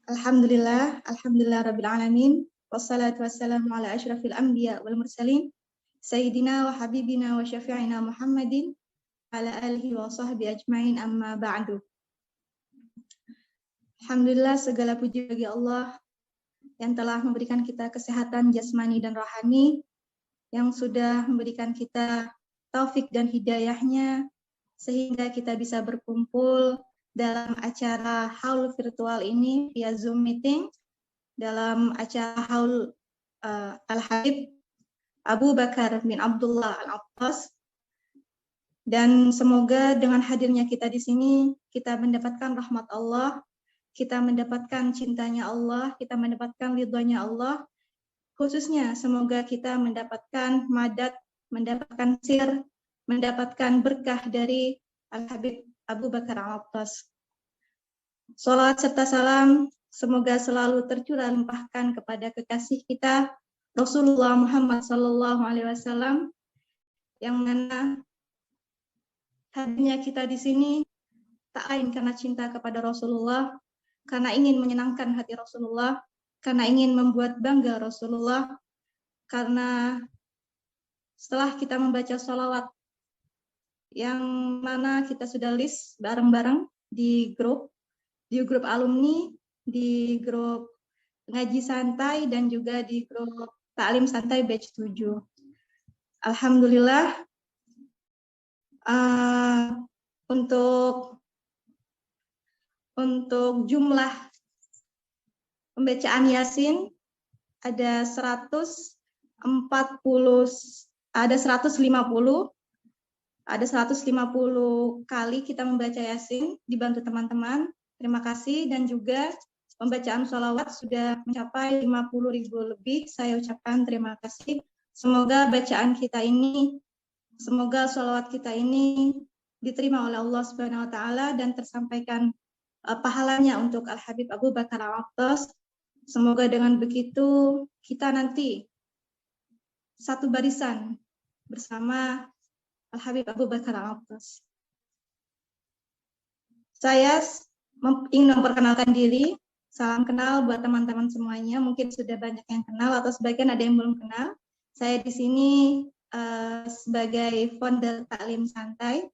Alhamdulillah Rabbil Alamin. Wassalatu wassalamu ala ashrafil anbiya wal mursalin. Sayyidina wa habibina wa syafi'ina Muhammadin ala alihi wa sahbihi ajma'in amma ba'du. Alhamdulillah segala puji bagi Allah yang telah memberikan kita kesehatan jasmani dan rohani, yang sudah memberikan kita taufik dan hidayahnya sehingga kita bisa berkumpul dalam acara haul virtual ini via Zoom meeting dalam acara haul Al-Habib Abu Bakar bin Abdullah Al-Abbas, dan semoga dengan hadirnya kita di sini kita mendapatkan rahmat Allah, kita mendapatkan cintanya Allah, kita mendapatkan ridhonya Allah, khususnya semoga kita mendapatkan madad, mendapatkan sir, mendapatkan berkah dari Al-Habib Abu Bakar Al-Abbas. Salawat serta salam semoga selalu tercurah limpahkan kepada kekasih kita Rasulullah Muhammad SAW, yang mana hadirnya kita di sini tak lain karena cinta kepada Rasulullah, karena ingin menyenangkan hati Rasulullah, karena ingin membuat bangga Rasulullah, karena setelah kita membaca sholawat yang mana kita sudah list bareng-bareng di grup alumni, di grup ngaji santai, dan juga di grup taklim santai batch 7. Alhamdulillah, untuk jumlah pembacaan Yasin ada 150, ada 150 kali kita membaca Yasin dibantu teman-teman. Terima kasih, dan juga pembacaan sholawat sudah mencapai 50.000 lebih. Saya ucapkan terima kasih. Semoga bacaan kita ini, semoga sholawat kita ini diterima oleh Allah Subhanahu Wa Taala dan tersampaikan pahalanya untuk Al-Habib Abu Bakar Al-Abbas. Semoga dengan begitu kita nanti satu barisan bersama Al-Habib Abu Bakar Al-Abbas. Saya ingin memperkenalkan diri. Salam kenal buat teman-teman semuanya. Mungkin sudah banyak yang kenal atau sebagian ada yang belum kenal. Saya di sini sebagai founder Taklim Santai.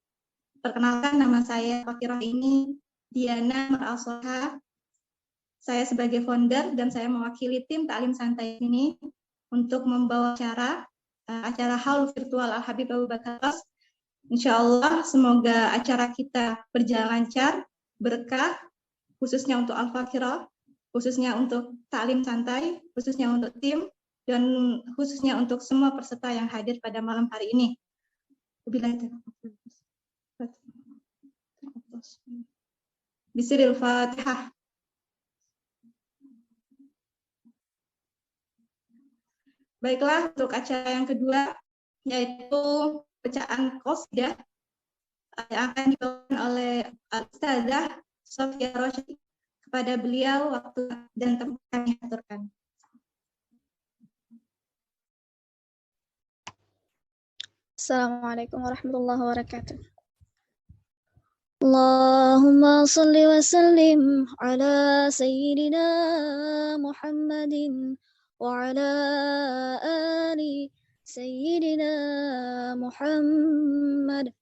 Perkenalkan, nama saya Fakirah ini Diana Al-Soha. Saya sebagai founder dan saya mewakili tim Taklim Santai ini untuk membawa acara haul virtual Al-Habib Abu Bakar. Insya Allah semoga acara kita berjalan lancar, berkah, khususnya untuk Al-Fakirah, khususnya untuk Taklim Santai, khususnya untuk tim, dan khususnya untuk semua peserta yang hadir pada malam hari ini. Bismillahirrahmanirrahim. Fatihah. Baiklah, untuk acara yang kedua, yaitu bacaan qasidah yang akan dibawakan oleh Ustazah Sofia Rosyid. Kepada beliau waktu dan tempat kami aturkan. Assalamualaikum warahmatullahi wabarakatuh. Allahumma salli wa sallim ala sayyidina Muhammadin wa ala ali sayyidina Muhammad.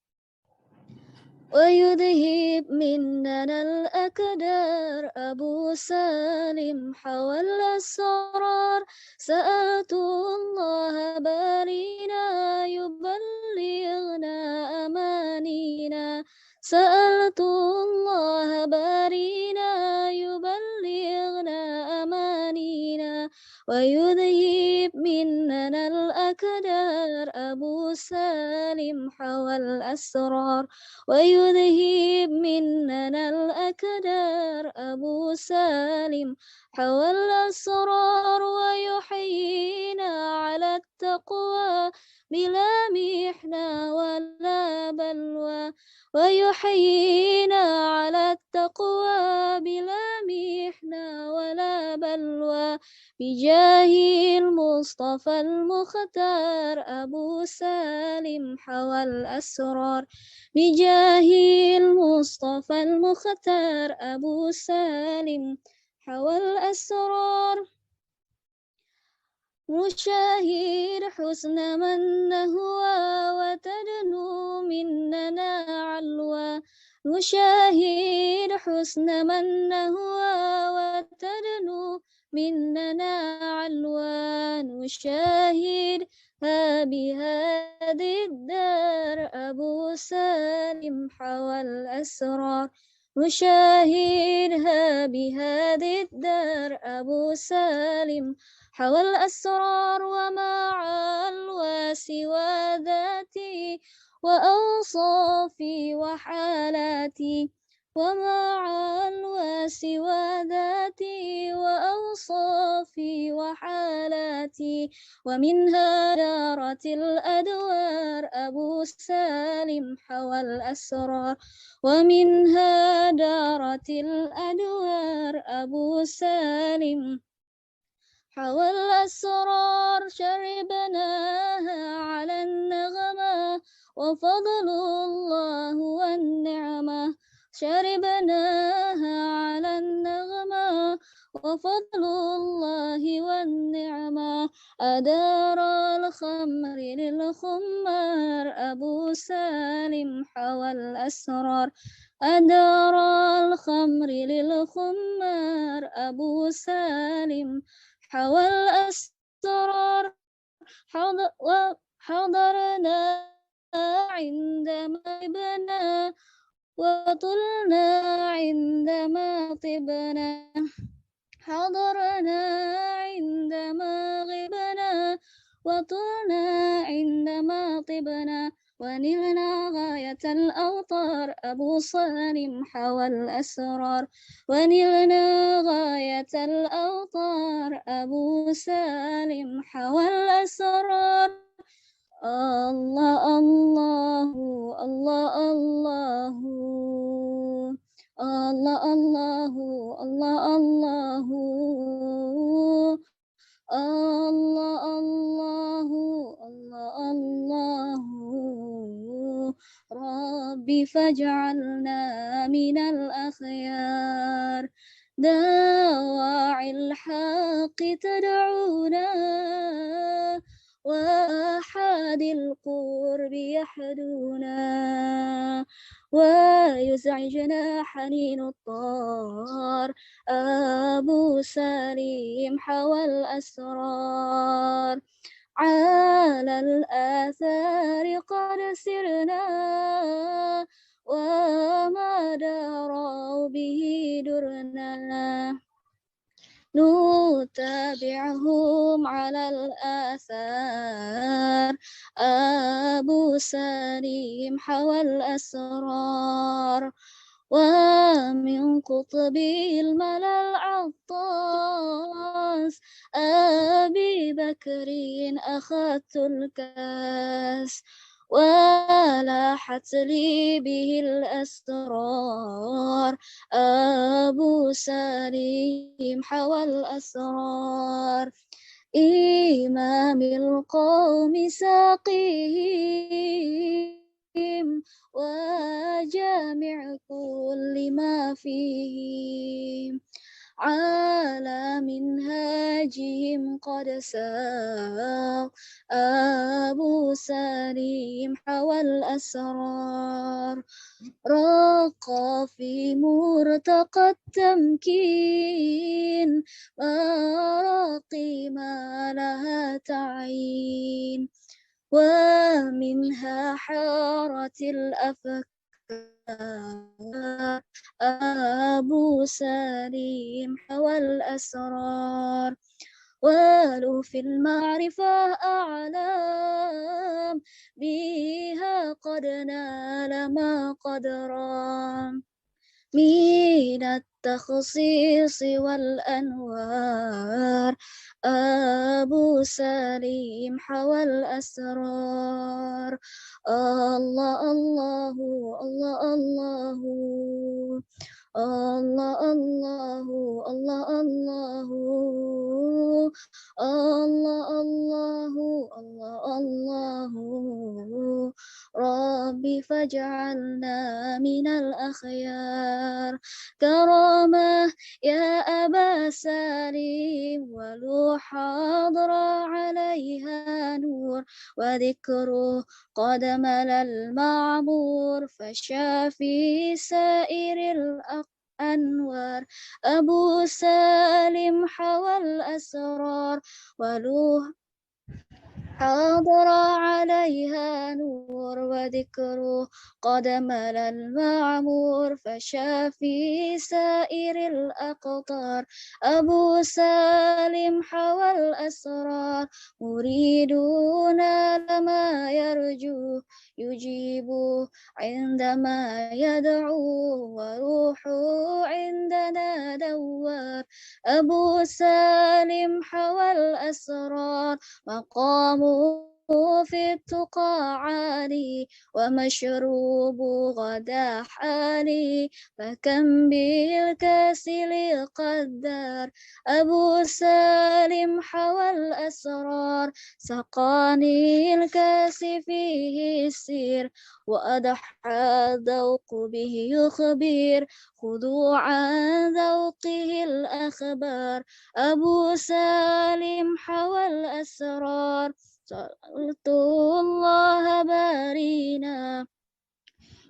ويذهب مننا الأكدار أبو سالم حوى الأسرار سألت الله بارينا يبلغنا أمانينا سألت الله بارينا يبلغنا أمانينا ويذهب مننا الأكدار أبو سالم حوى الأسرار ويذهب مننا الأكدار أبو سالم حوى الأسرار ويحيينا على التقوى بلا محنة ولا بلوى ويحيينا على التقوى بلا محنة ولا بلوى بجاه المصطفى المختار أبو سالم حوى الأسرار بجاه المصطفى المختار أبو سالم حوى الأسرار نشاهد حسن من هو وتدنو مننا علوى نشاهد حسن من هو وتدنو مننا علوى نشاهد بهذه الدار أبو سالم حوى الأسرار نشاهدها بهذه الدار أبو سالم حوى الأسرار ومع سوى ذاتي وأوصافي وحالاتي ومع سوى ذاتي وأوصافي وحالاتي ومنها دارت الأدوار أبو سالم حوى الأسرار ومنها دارت الأدوار أبو سالم حوى الأسرار شربناها على النغمة وفضل الله والنعمة شربناها على النغمة وفضل الله والنعمة أدار الخمر للخمار أبو سالم حوى الأسرار أدار الخمر للخمار أبو سالم حوى الأسرار حضرنا عندما طبنا وطلنا عندما طبنا حضرنا عندما غبنا وطلنا عندما طبنا ونلنا غاية الأوطار أبو سالم حوى الأسرار ونلنا غاية الأوطار أبو سالم حوى الأسرار الله الله الله الله الله الله الله الله الله الله الله ربي فاجعلنا من الأخيار دواعي الحق تدعونا وأحد القرب يحدونا ويزعجنا حنين الطار أبو سليم حوى الأسرار على الآثار قد سرنا وما داروا به درنا نتابعهم على الآثار أبو سليم حوى الأسرار ومن قطب الملا العطاس أبي بكر أخذت الكاس ولاحت لي به الأسرار أبو سليم حوى الأسرار إمام القوم ساقيهم وجامع كل ما فيهم على منهاجهم قد ساق أبو سليم حوى الأسرار رق في مرتقى التمكين مراقي ما لها تعيين ومنها حارت الأفكار أبو سليم حوى الأسرار ولو في المعرفة أعلام بها قد نال ما قد رام من التخصيص والأنوار أبو سليم حوى الأسرار الله الله الله الله الله الله الله الله الله الله الله الله ربي فاجعلنا من الأخيار كرامة يا أبا سالم ولو حاضر عليها نور وذكره قد ملا المعمور فشافي سائر الأنوار أبو سالم حوى الأسرار ولو حاضر عليها نور وذكره قد ملا المعمور فشافي سائر الأقطار أبو سالم حوى الأسرار مريدون لما يرجو يجيب عندما يدعو وروح عندنا دوار أبو سالم حوى الأسرار مقام في التقى عالي ومشروب غدا حالي فكم بالكاسل قدار أبو سالم حوى الأسرار سقاني الكاس فيه السير وأضحى الذوق به يخبر خذوا عن ذوقه الأخبار أبو سالم حوى الأسرار سألت الله بارينا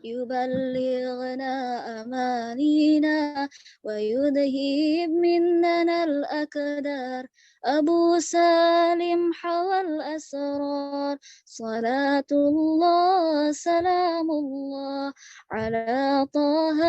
يبلغنا أمانينا ويذهب مننا الأكدار أبو سالم حوى الأسرار صلاة الله سلام الله على طه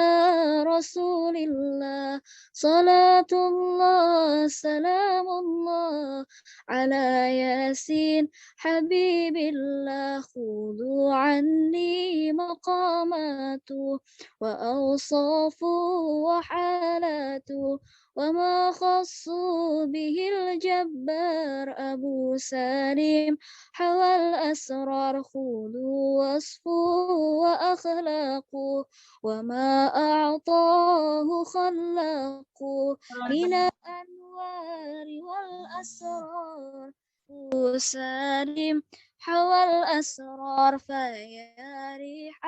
رسول الله صلاة الله سلام الله على ياسين حبيب الله خذوا عني مقاماته وأوصافه وحالاته وما خصوا به الجبار أبو سالم حوى الأسرار خذوا وصفه وأخلاقه وما أعطاه خلاقه من الأنوار والأسرار أبو سالم حوى الأسرار فيا ريح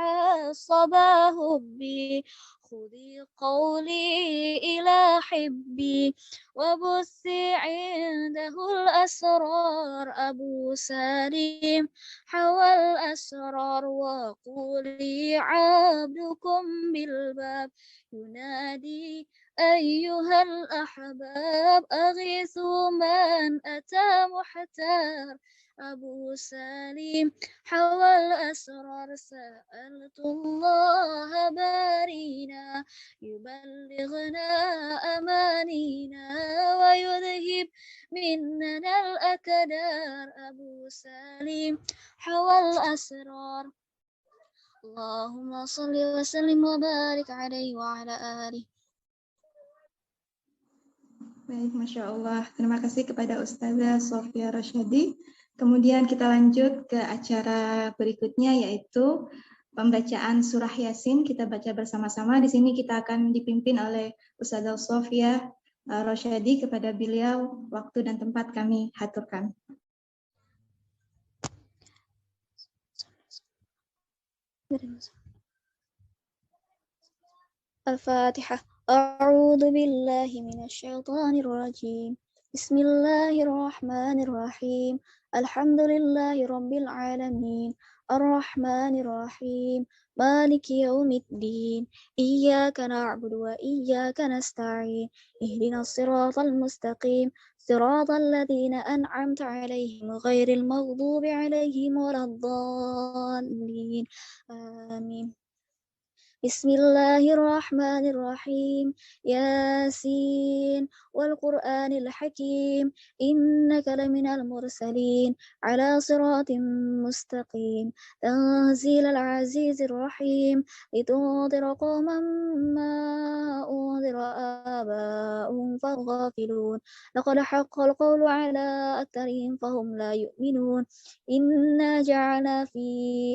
الصبا هبي خذي قولي إلى حبي وبثي عنده الأسرار أبو سالم حوى الأسرار وقولي عبدكم بالباب ينادي أيها الأحباب أغيثوا من أتى محتار أبو سالم حوى الأسرار سألت الله بارينا يبلغنا أمانينا ويذهب مننا الأكدار أبو سالم حوى الأسرار اللهم صل وسلم وبارك عليه وعلى آله. Baik, Masya Allah. Terima kasih kepada Ustazah Sofia Rosyadi. Kemudian kita lanjut ke acara berikutnya, yaitu pembacaan surah Yasin. Kita baca bersama-sama. Di sini kita akan dipimpin oleh Ustazah Sofia Rosyadi. Kepada beliau, waktu dan tempat kami haturkan. الفاتحة. أعوذ بالله من الشيطان الرجيم. بسم الله الرحمن الرحيم. الحمد لله رب العالمين الرحمن الرحيم مالك يوم الدين إياك نعبد وإياك نستعين اهدنا الصراط المستقيم صراط الذين أنعمت عليهم غير المغضوب عليهم ولا الضالين آمين. بسم الله الرحمن الرحيم ياسين والقرآن الحكيم إنك لمن المرسلين على صراط مستقيم تنزيل العزيز الرحيم لتنذر قوما ما أنذر آباؤهم فهم غافلون لقد حق القول على أكثرهم فهم لا يؤمنون إنا جعلنا في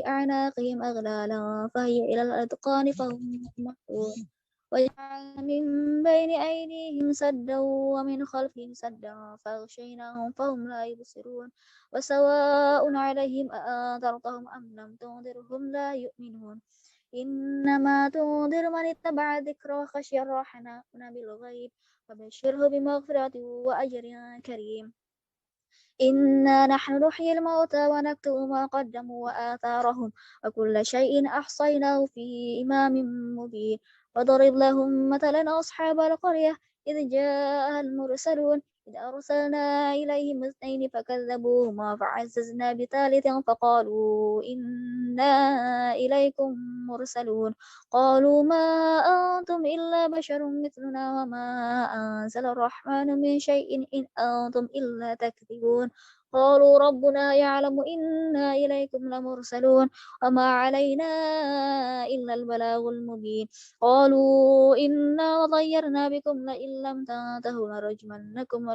أعناقهم أغلالا فهي إلى الأذقان فهم مقمحون وجعلنا من بين أيديهم سدا ومن خلفهم سدا فأغشيناهم فهم لا يبصرون وسواء عليهم أأنذرتهم أم لم تنذرهم لا يؤمنون إنما تنذر من اتبع الذكر وخشي الرحمن بالغيب فبشره بمغفرة وأجر كريم إنا نحن نحيي الموتى ونكتب ما قدموا وآثارهم وكل شيء أحصيناه في إمام مبين وضرب لهم مثلا أصحاب القرية إذ جاءها المرسلون إذ أرسلنا إليهم اثنين فكذبوهما فعززنا بثالث فقالوا إنا إليكم مرسلون قالوا ما أنتم إلا بشر مثلنا وما أنزل الرحمن من شيء إن أنتم إلا تكذبون قالوا ربنا يعلم إنا إليكم لمرسلون وما علينا إلا البلاغ المبين قالوا إنا طيرنا بكم لئن لم تنتهوا لرجمنكم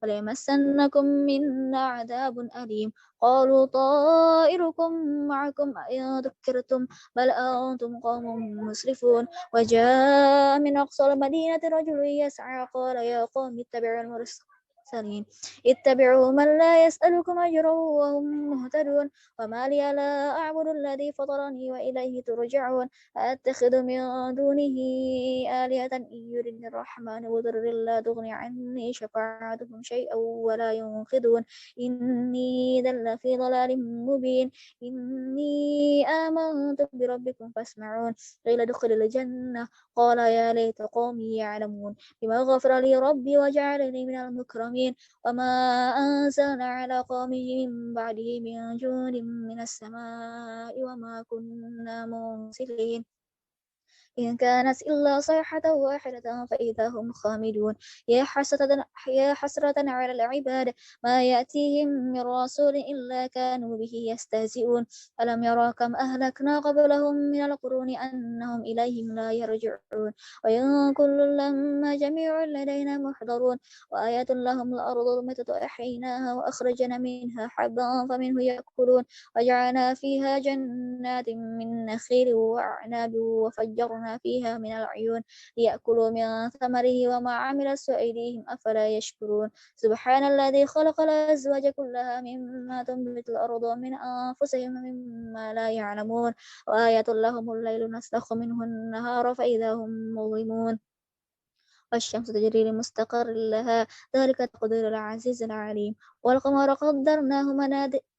وليمسنكم منا عذاب أليم قالوا طائركم معكم إن ذكرتم بل أنتم قوم مسرفون وجاء من أقصى المدينة رجل يسعى قال يا قوم اتبعوا المرسلين اتبعوا من لا يسألكم أجرا وهم مهتدون وما لي لا أعبد الذي فطرني وإليه ترجعون أتخذ من دونه آلهة إن يردني الرحمن بضر لا تغني عني شفاعتهم شيئا ولا ينقذون إني ذل في ضلال مبين إني آمنت بربكم فاسمعون قيل ادخل الجنة قال يا ليت قومي يعلمون بما غفر لي ربي وجعلني من المكرمين وما أنزلنا على قومه من بعده من جند من السماء وما كنا منزلين إن كانت إلا صيحة واحدة فإذا هم خامدون يا حسرة على العباد ما يأتيهم من رسول إلا كانوا به يستهزئون ألم يروا كم أهلكنا قبلهم من القرون أنهم إليهم لا يرجعون وإن كل لما جميع لدينا محضرون وآية لهم الأرض الميتة أحييناها وأخرجنا منها حبا فمنه يأكلون وجعلنا فيها جنات من نخيل وأعناب وفجرنا فيها من العيون ليأكلوا من ثمره وما عملت أيديهم أفلا يشكرون سبحان الذي خلق الأزواج كلها مما تنبت الأرض ومن أنفسهم مما لا يعلمون وآية لهم الليل نسلخ منه النهار فإذا هم مظلمون والشمس تجري لمستقر لها ذلك تقدير العزيز العليم والقمر قدرناه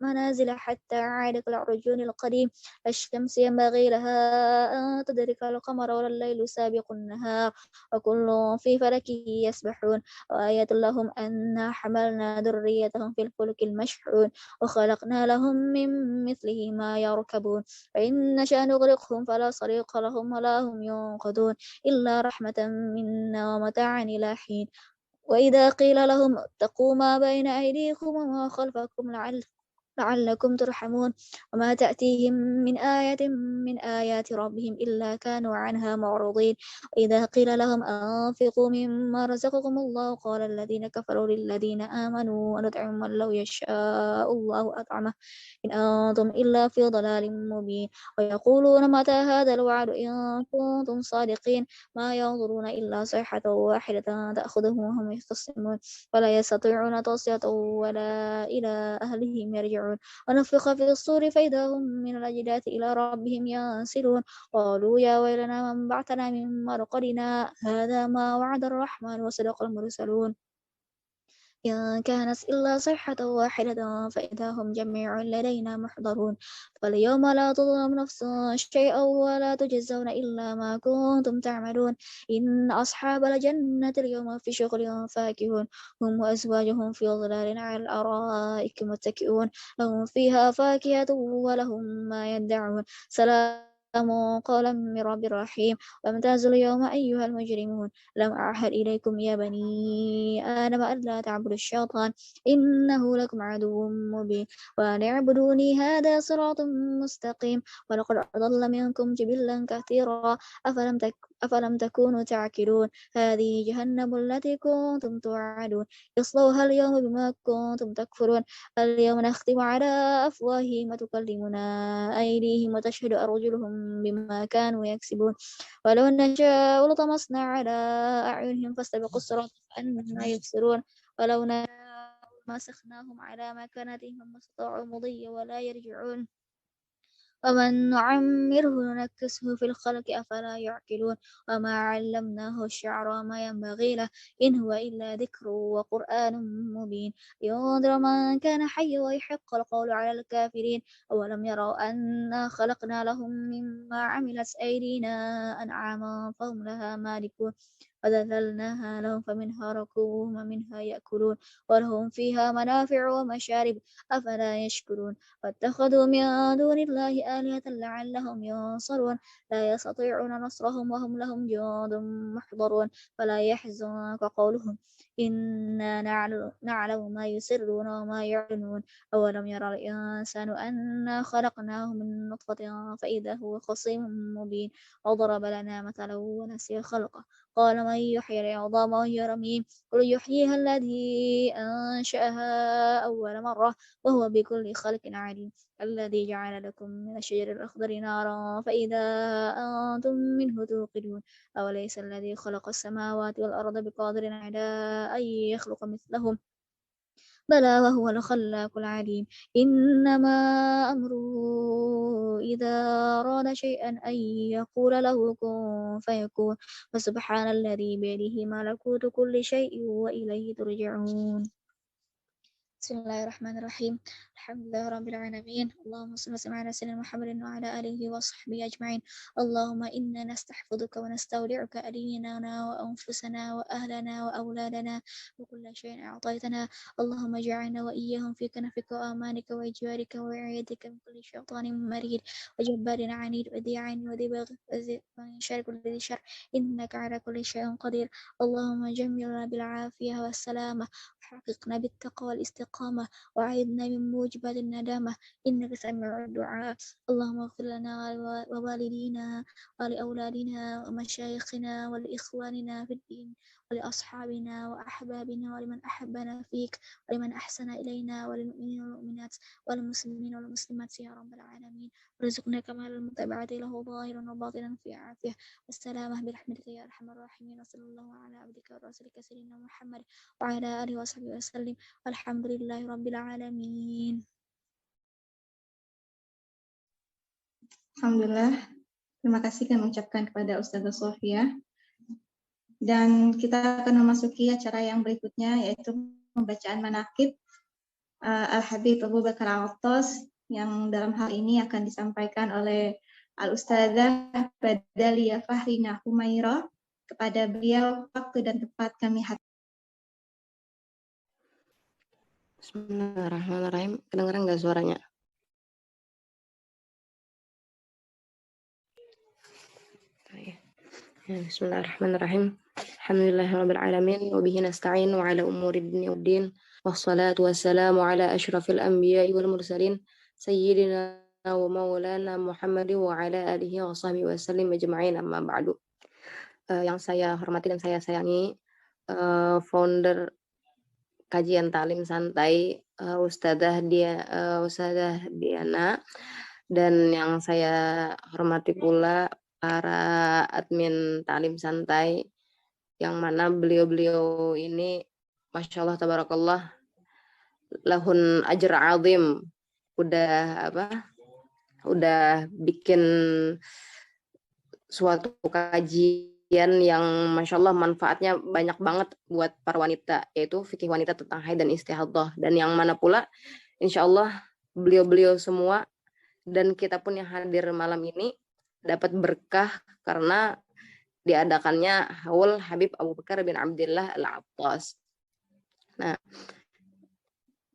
منازل حتى عاد كالعرجون القديم الشمس ينبغي لها أن تدرك القمر ولا الليل سابق النهار وكل في فلكه يسبحون وآية لهم أنا حملنا ذريتهم في الفلك المشحون وخلقنا لهم من مثله ما يركبون فإن نشأ نغرقهم فلا صريخ لهم ولا هم ينقذون إلا رحمة منا ومتاعا إلى حين وإذا قيل لهم اتقوا ما بين أيديكم وما خلفكم لعلكم ترحمون وما تأتيهم من آية من آيات ربهم إلا كانوا عنها معرضين وإذا قيل لهم أنفقوا مما رزقكم الله قال الذين كفروا للذين آمنوا ندعم من لو يشاء الله أطعمه إن أنتم إلا في ضلال مبين ويقولون متى هذا الوعد إن كنتم صادقين ما ينظرون إلا صيحة واحدة تأخذهم وهم يختصمون ولا يستطيعون توصية ولا إلى أهلهم يرجعون ونفخ في الصور فإذا هم من الأجداث إلى ربهم ينسلون قالوا يا ويلنا من بعثنا من مرقدنا هذا ما وعد الرحمن وصدق المرسلون إن كانت إلا صيحة واحدة فإذا هم جميع لدينا محضرون فاليوم لا تظلم نفس شيئا ولا تجزون إلا ما كنتم تعملون إن أصحاب الجنة اليوم في شغل فاكهون هم وأزواجهم في ظلال على الأرائك متكئون لهم فيها فاكهة ولهم ما يدعون سلام قولا من رب رحيم وامتازوا اليوم أيها المجرمون لم أعهد إليكم يا بني آدم ألا تعبدوا الشيطان إنه لكم عدو مبين وأن اعبدوني هذا صراط مستقيم ولقد أضل منكم جبلا كثيرا أفلم تكونوا تعقلون هذه جهنم التي كنتم توعدون اصلوها اليوم بما كنتم تكفرون اليوم نختم على أفواههم وتكلمنا أيديهم وتشهد أرجلهم بما كانوا يكسبون ولو نشاء لطمسنا على أعينهم فاستبقوا الصراط فأنى يبصرون ولو نشاء مسخناهم على مكانتهم ما استطاعوا مضيا ولا يرجعون ومن نعمره ننكسه في الخلق أفلا يعقلون وما علمناه الشعر وما ينبغي له إن هو إلا ذكر وقرآن مبين لينذر من كان حيا ويحق القول على الكافرين أولم يروا أنا خلقنا لهم مما عملت أيدينا أنعاما فهم لها مالكون وذللناها لهم فمنها ركوبهم ومنها يأكلون ولهم فيها منافع ومشارب أفلا يشكرون واتخذوا من دون الله آلهة لعلهم ينصرون لا يستطيعون نصرهم وهم لهم جند محضرون فلا يحزنك قولهم إنا نعلم ما يسرون وما يعلنون أولم يرى الإنسان أنا خلقناه من نطفة فإذا هو خصيم مبين وضرب لنا مثلا ونسي خلقه قال من يحيي العظام وهي رميم قل يحييها الذي أنشأها أول مرة وهو بكل خلق عليم الذي جعل لكم من الشجر الأخضر نارا فإذا أنتم منه توقدون أوليس الذي خلق السماوات والأرض بقادر على أن يخلق مثلهم بلى وهو الخلاق العليم إنما أمره إذا أراد شيئا أن يقول له كن فيكون فسبحان الذي بيده ملكوت كل شيء وإليه ترجعون بسم الله الرحمن الرحيم الحمد لله رب العالمين اللهم صل وسلم على سيدنا محمد وعلى آله وصحبه أجمعين اللهم إنا نستحفظك ونستودعك ديننا وأنفسنا وأهلنا وأولادنا وكل شيء أعطيتنا اللهم اجعلنا وإياهم في كنفك وأمانك وجوارك وعيادك من كل شيطان مريد وجبار عنيد وذي عين وذي بغي ومن شر كل ذي شر إنك على كل شيء قدير اللهم جملنا بالعافية والسلامة وحققنا بالتقوى والاستقامة وعيدنا من موجبات الندامة إنك سميع الدعاء اللهم اغفر لنا ووالدينا ولأولادنا ومشايخنا ولإخواننا في الدين ولأصحابنا وأحبابنا ولمن أحبنا فيك ولمن أحسن إلينا وللمؤمنين والمؤمنات والمسلمين والمسلمات يا رب العالمين ورزقنا كمال المتابعة له ظاهرا وباطنا في عافية والسلامة برحمتك يا أرحم الراحمين وصلى الله على عبدك ورسولك سيدنا محمد وعلى آله وصحبه وسلم والحمد لله رب العالمين. Alhamdulillah, terima kasih kami ucapkan kepada Ustazah Sofia. Dan kita akan memasuki acara yang berikutnya, yaitu pembacaan manaqib Al-Habib Abu Bakar Al-Attas, yang dalam hal ini akan disampaikan oleh Al-Ustazah Badaliyah Fahrina Humaira. Kepada beliau, waktu dan tempat kami hadir. Bismillahirrahmanirrahim. Kedengeran nggak suaranya? Bismillahirrahmanirrahim. Alhamdulillahirrabbilalamin. Wabihi nasta'in wa ala umuri dunia waddin. Wassalatu wassalamu ala ashrafil anbiya'i wal mursalin. Sayyidina wa maulana Muhammadin wa ala alihi wa sahbihi wa sallim ajma'in amma ba'du. Yang saya hormati dan saya sayangi, founder kajian taklim santai Ustazah Diana, dan yang saya hormati pula para admin taklim santai, yang mana beliau-beliau ini Masya Allah tabarakallah lahun ajr azim, udah bikin suatu kajian yang Masya Allah manfaatnya banyak banget buat para wanita, yaitu fikih wanita tentang haid dan istihadhah. Dan yang mana pula Insya Allah beliau-beliau semua dan kita pun yang hadir malam ini dapat berkah karena diadakannya haul Habib Abu Bakar bin Abdullah Al-Attas. Nah,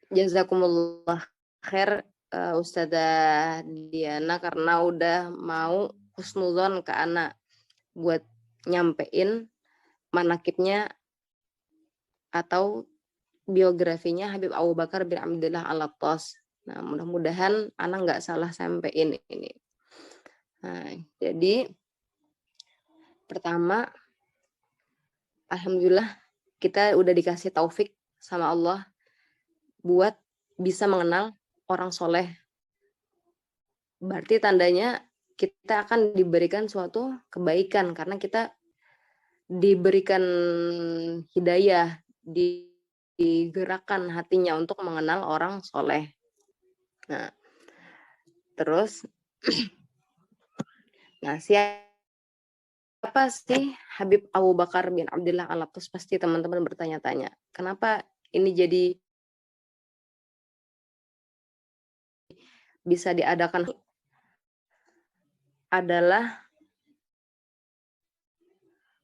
jazakumullah khair Ustazah Diana karena udah mau husnuzon ke anak buat nyampein manakibnya atau biografinya Habib Abu Bakar bin Abdullah Al-Attas. Nah, mudah-mudahan anak nggak salah sampein ini. Nah, jadi Pertama, alhamdulillah kita udah dikasih taufik sama Allah buat bisa mengenal orang soleh. Berarti tandanya kita akan diberikan suatu kebaikan karena kita diberikan hidayah, digerakkan hatinya untuk mengenal orang soleh. Nah, terus, nah siapa sih Habib Abu Bakar bin Abdullah Al-Attas? Pasti teman-teman bertanya-tanya, kenapa ini jadi bisa diadakan? Adalah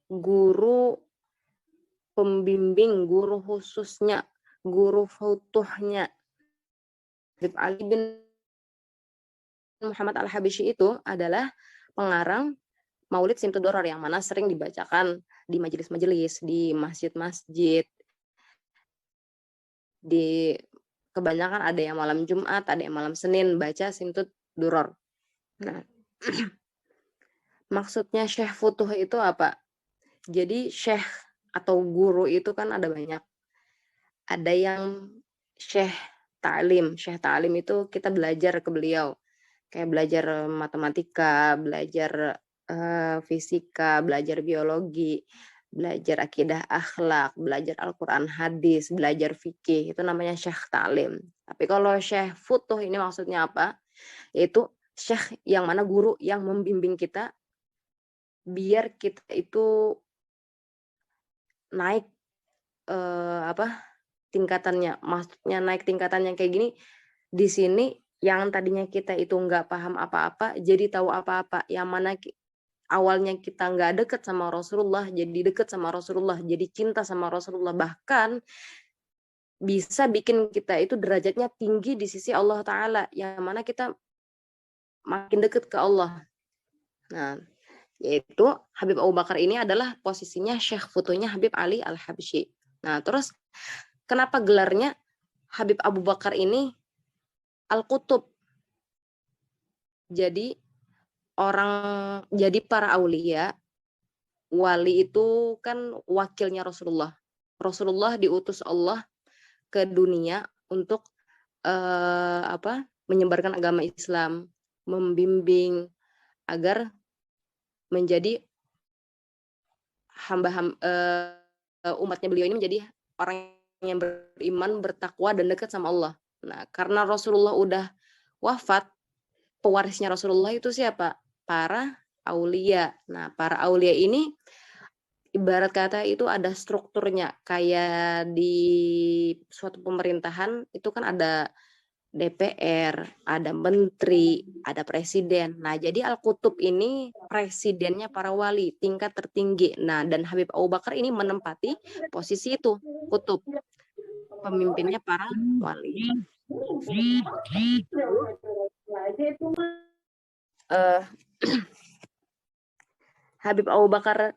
guru pembimbing, guru khususnya, guru futuhnya Habib Ali bin Muhammad Al-Habsyi itu adalah pengarang Maulid Simtud Doror yang mana sering dibacakan di majelis-majelis, di masjid-masjid, di kebanyakan ada yang malam Jumat, ada yang malam Senin baca Simtud Doror. Nah, maksudnya Syekh Futuh itu apa? Jadi Syekh atau guru itu kan ada banyak. Ada yang Syekh Ta'lim. Syekh Ta'lim itu kita belajar ke beliau. Kayak belajar matematika, belajar fisika, belajar biologi, belajar akidah akhlak, belajar Al-Quran hadis, belajar fikih, itu namanya Syekh Ta'lim. Tapi kalau Syekh Futuh ini maksudnya apa? Yaitu Syekh yang mana guru yang membimbing kita biar kita itu naik tingkatannya. Maksudnya naik tingkatannya kayak gini, di sini yang tadinya kita itu nggak paham apa-apa jadi tahu apa-apa, yang mana awalnya kita nggak deket sama Rasulullah jadi deket sama Rasulullah, jadi cinta sama Rasulullah, bahkan bisa bikin kita itu derajatnya tinggi di sisi Allah Ta'ala, yang mana kita makin deket ke Allah. Nah, yaitu Habib Abu Bakar ini adalah posisinya Syekh Futuhnya Habib Ali Al-Habsyi. Nah, terus kenapa gelarnya Habib Abu Bakar ini Al-Qutub? Jadi para aulia, wali itu kan wakilnya Rasulullah. Rasulullah diutus Allah ke dunia untuk menyebarkan agama Islam, membimbing agar menjadi umatnya beliau ini menjadi orang yang beriman, bertakwa dan dekat sama Allah. Nah, karena Rasulullah udah wafat, pewarisnya Rasulullah itu siapa? Para aulia. Nah, para aulia ini ibarat kata itu ada strukturnya. Kayak di suatu pemerintahan itu kan ada DPR, ada menteri, ada presiden. Nah, jadi Al-Qutub ini presidennya para wali, tingkat tertinggi. Nah, dan Habib Abu Bakar ini menempati posisi itu, Qutub, pemimpinnya para wali. Habib Abu Bakar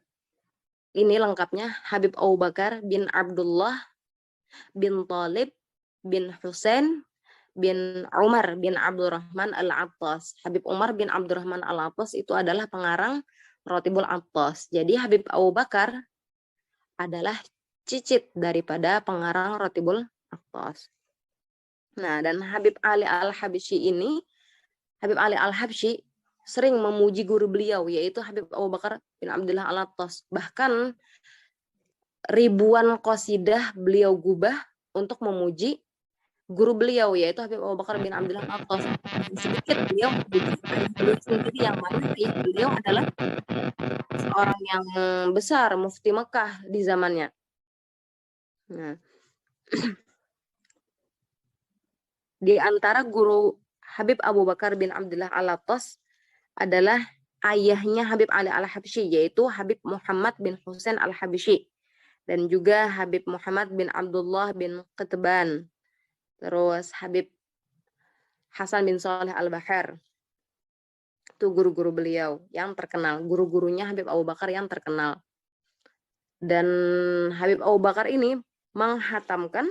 ini lengkapnya Habib Abu Bakar bin Abdullah bin Thalib bin Husain bin Umar bin Abdurrahman Al-Attas. Habib Umar bin Abdurrahman Al-Attas itu adalah pengarang Rotibul Attas. Jadi Habib Abu Bakar adalah cicit daripada pengarang Rotibul Attas. Nah, dan Habib Ali Al-Habsyi ini, Habib Ali Al-Habsyi sering memuji guru beliau, yaitu Habib Abu Bakar bin Abdullah Al-Attas. Bahkan ribuan qasidah beliau gubah untuk memuji guru beliau, yaitu Habib Abu Bakar bin Abdullah Al-Attas. Sedikit beliau sendiri yang mana beliau adalah seorang yang besar, mufti Mekah di zamannya. Nah, di antara guru Habib Abu Bakar bin Abdullah Al-Attas adalah ayahnya Habib Ali Al-Habsyi, yaitu Habib Muhammad bin Husain Al-Habsyi, dan juga Habib Muhammad bin Abdullah bin Qutban, terus Habib Hasan bin Saleh Al-Bahar. Itu guru-guru beliau yang terkenal, guru-gurunya Habib Abu Bakar yang terkenal. Dan Habib Abu Bakar ini menghatamkan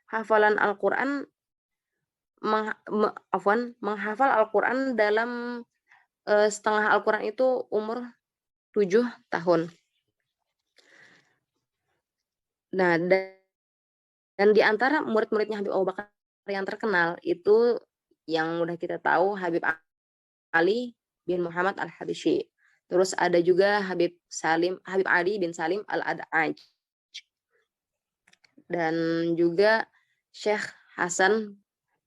hafalan Al-Quran, menghafal Al-Quran dalam setengah Al-Quran itu umur tahun. Nah, dan di antara murid-muridnya Habib Abu Bakar yang terkenal itu yang udah kita tahu Habib Ali bin Muhammad Al-Habsyi. Terus ada juga Habib Ali bin Salim Al-Ad'aj. Dan juga Syekh Hasan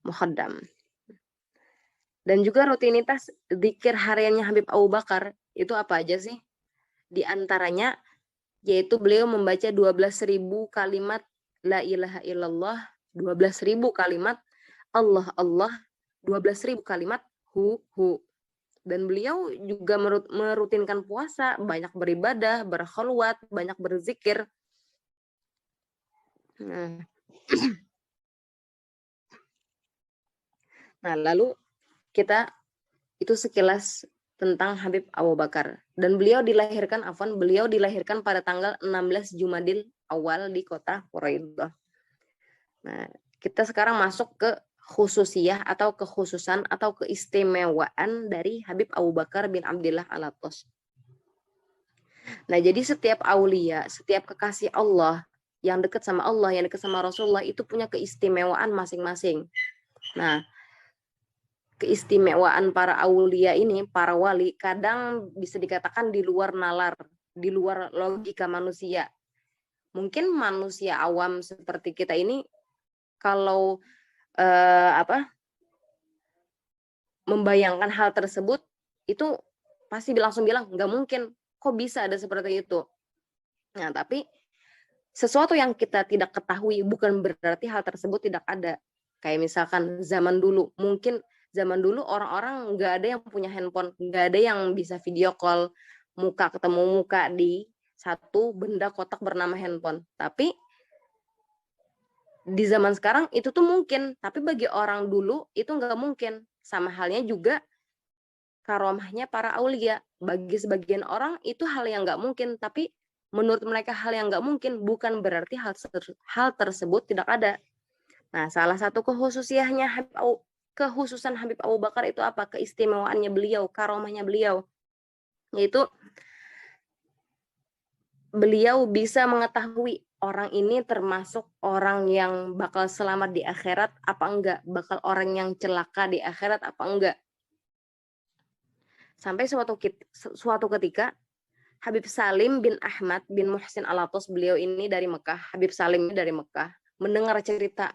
Muhaddam. Dan juga rutinitas zikir hariannya Habib Abu Bakar itu apa aja sih? Di antaranya yaitu beliau membaca 12.000 kalimat la ilaha illallah, 12.000 kalimat Allah Allah, 12.000 kalimat hu. Dan beliau juga merutinkan puasa, banyak beribadah, berkholwat, banyak berzikir. Nah, lalu kita itu sekilas tentang Habib Abu Bakar. Dan beliau dilahirkan pada tanggal 16 Jumadil Awal di kota Quraidah. Nah, kita sekarang masuk ke khususiyah atau kekhususan atau keistimewaan dari Habib Abu Bakar bin Abdillah Al-Attas. Nah, jadi setiap aulia, setiap kekasih Allah yang dekat sama Allah, yang dekat sama Rasulullah itu punya keistimewaan masing-masing. Nah, keistimewaan para aulia ini, para wali, kadang bisa dikatakan di luar nalar, di luar logika manusia. Mungkin manusia awam seperti kita ini, kalau membayangkan hal tersebut, itu pasti langsung bilang, nggak mungkin, kok bisa ada seperti itu. Nah, tapi sesuatu yang kita tidak ketahui bukan berarti hal tersebut tidak ada. Kayak misalkan zaman dulu, mungkin zaman dulu orang-orang nggak ada yang punya handphone, nggak ada yang bisa video call muka ketemu muka di satu benda kotak bernama handphone. Tapi di zaman sekarang itu tuh mungkin, tapi bagi orang dulu itu nggak mungkin. Sama halnya juga karomahnya para aulia. Bagi sebagian orang itu hal yang nggak mungkin, tapi menurut mereka hal yang nggak mungkin bukan berarti hal tersebut tidak ada. Nah, salah satu kekhususan Habib Abu Bakar itu apa? Keistimewaannya beliau, karomahnya beliau, yaitu beliau bisa mengetahui orang ini termasuk orang yang bakal selamat di akhirat apa enggak, bakal orang yang celaka di akhirat apa enggak. Sampai suatu ketika Habib Salim bin Ahmad bin Muhsin Al-Attas, beliau ini dari Mekah, Habib Salim ini dari Mekah, mendengar cerita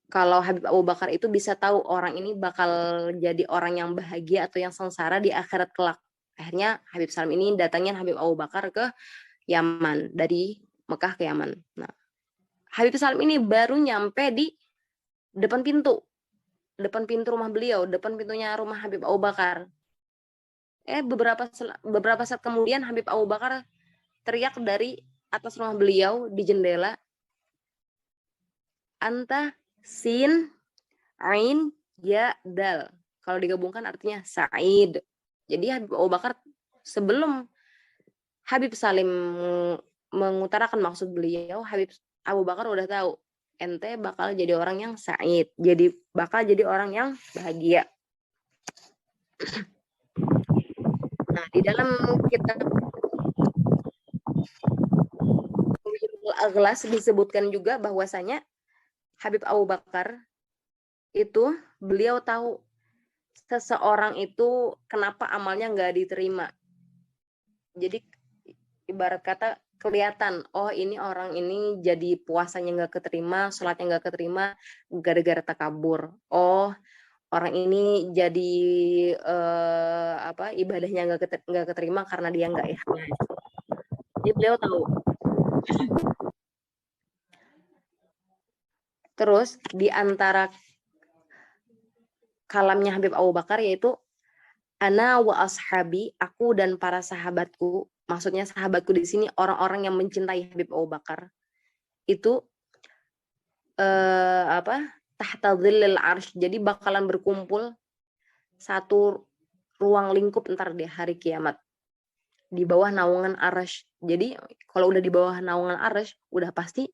kalau Habib Abu Bakar itu bisa tahu orang ini bakal jadi orang yang bahagia atau yang sengsara di akhirat kelak. Akhirnya Habib Salim ini datangin Habib Abu Bakar ke Yaman, dari Mekah ke Yaman. Nah, Habib Salim ini baru nyampe di depan pintu rumah beliau, depan pintunya rumah Habib Abu Bakar. Beberapa saat kemudian Habib Abu Bakar teriak dari atas rumah beliau di jendela, anta sin ain ya dal. Kalau digabungkan artinya Sa'id. Jadi Habib Abu Bakar sebelum Habib Salim mengutarakan maksud beliau, Habib Abu Bakar udah tahu ente bakal jadi orang yang Sa'id, bakal jadi orang yang bahagia. Nah, di dalam kitab Al-Ighlas disebutkan juga bahwasanya Habib Abu Bakar itu beliau tahu seseorang itu kenapa amalnya nggak diterima. Jadi ibarat kata kelihatan, oh ini orang ini jadi puasanya nggak keterima, sholatnya nggak keterima gara-gara takabur. Oh, orang ini jadi ibadahnya nggak keterima karena dia nggak ikhlas. Jadi beliau tahu. Terus di antara kalamnya Habib Abu Bakar yaitu ana wa ashabi, aku dan para sahabatku. Maksudnya sahabatku di sini orang-orang yang mencintai Habib Abu Bakar. Itu tahta dhillil arsy. Jadi bakalan berkumpul satu ruang lingkup ntar di hari kiamat. Di bawah naungan arsy. Jadi kalau udah di bawah naungan arsy, udah pasti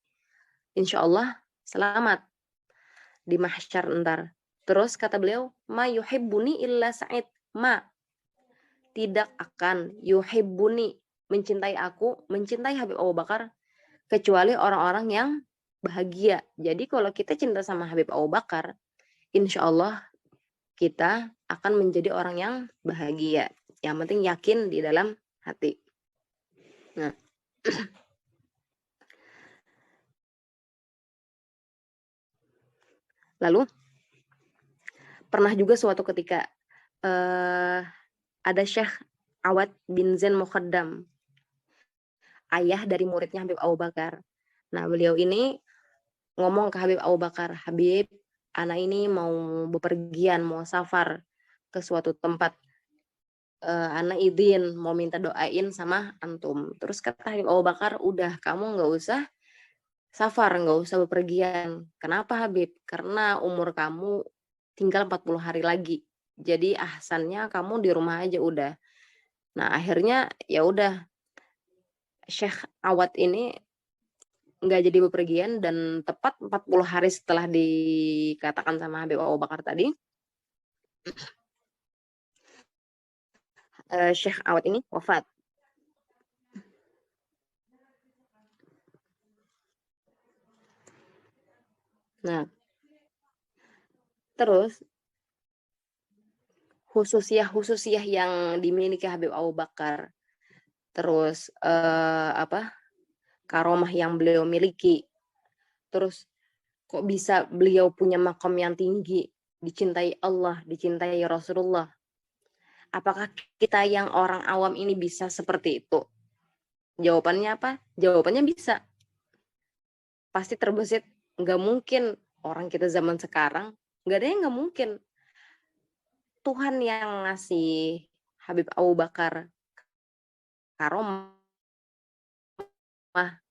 insya Allah selamat di mahsyar ntar. Terus kata beliau, ma yuhibbuni illa Sa'id. Ma, tidak akan yuhibbuni, mencintai aku, mencintai Habib Abu Bakar, kecuali orang-orang yang bahagia. Jadi kalau kita cinta sama Habib Abu Bakar, insya Allah kita akan menjadi orang yang bahagia. Yang penting yakin di dalam hati. Nah, lalu pernah juga suatu ketika ada Syekh Awad bin Zain Muqaddam, ayah dari muridnya Habib Abu Bakar. Nah, beliau ini ngomong ke Habib Abu Bakar, Habib, anak ini mau bepergian, mau safar ke suatu tempat. Anak izin mau minta doain sama antum. Terus kata Habib Abu Bakar, udah kamu nggak usah safar, nggak usah bepergian. Kenapa Habib? Karena umur kamu tinggal 40 hari lagi. Jadi ahsannya kamu di rumah aja udah. Nah akhirnya ya udah Syekh Awad ini nggak jadi bepergian dan tepat 40 hari setelah dikatakan sama Habib Abu Bakar tadi, Syekh Awad ini wafat. Nah, terus khususiyah yang dimiliki Habib Abu Bakar, terus karomah yang beliau miliki, terus kok bisa beliau punya makom yang tinggi, dicintai Allah, dicintai Rasulullah. Apakah kita yang orang awam ini bisa seperti itu? Jawabannya apa? Jawabannya bisa. Pasti terbesit, nggak mungkin orang kita zaman sekarang, nggak ada yang nggak mungkin. Tuhan yang ngasih Habib Abu Bakar karomah,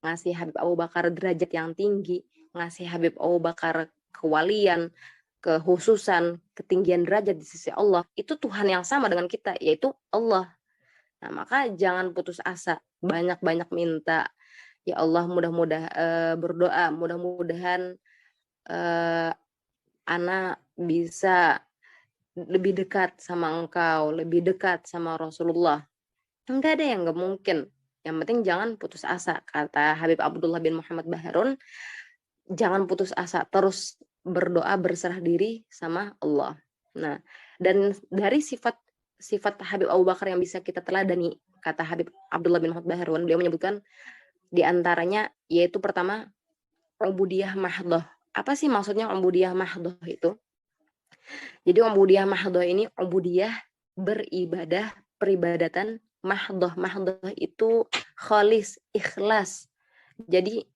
ngasih Habib Abu Bakar derajat yang tinggi, ngasih Habib Abu Bakar kewalian, kekhususan, ketinggian derajat di sisi Allah, itu Tuhan yang sama dengan kita, yaitu Allah. Nah, maka jangan putus asa, banyak-banyak minta. Ya Allah, berdoa, mudah-mudahan anak bisa lebih dekat sama engkau, lebih dekat sama Rasulullah. Enggak ada yang nggak mungkin. Yang penting jangan putus asa. Kata Habib Abdullah bin Muhammad Baharun, jangan putus asa, terus berdoa, berserah diri sama Allah. Nah, dan dari sifat Habib Abu Bakar yang bisa kita teladani, kata Habib Abdullah bin Muhammad Baharun, beliau menyebutkan di antaranya yaitu pertama, ubudiyah mahdhah. Apa sih maksudnya ubudiyah mahdhah itu? Jadi ubudiyah mahdhah ini ubudiyah beribadah, peribadatan mahdhah. Mahdhah itu khalis, ikhlas. Jadi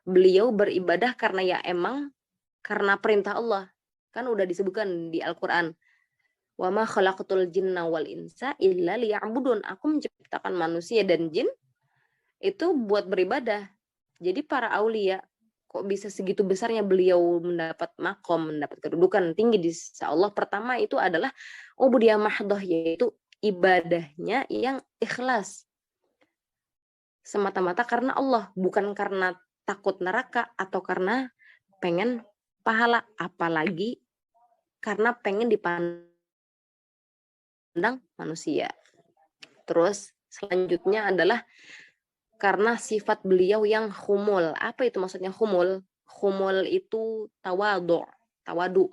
beliau beribadah karena ya emang karena perintah Allah. Kan udah disebutkan di Al-Qur'an. Wa ma khalaqatul jinna wal insa illa liya'budun. Aku menciptakan manusia dan jin itu buat beribadah. Jadi para aulia kok bisa segitu besarnya beliau mendapat makom, mendapat kedudukan tinggi di sisi Allah. Pertama itu adalah ubudiyah mahdhah, yaitu ibadahnya yang ikhlas. Semata-mata karena Allah, bukan karena takut neraka atau karena pengen pahala, apalagi karena pengen dipandang manusia. Terus selanjutnya adalah karena sifat beliau yang khumul. Apa itu maksudnya khumul? Khumul itu tawadu,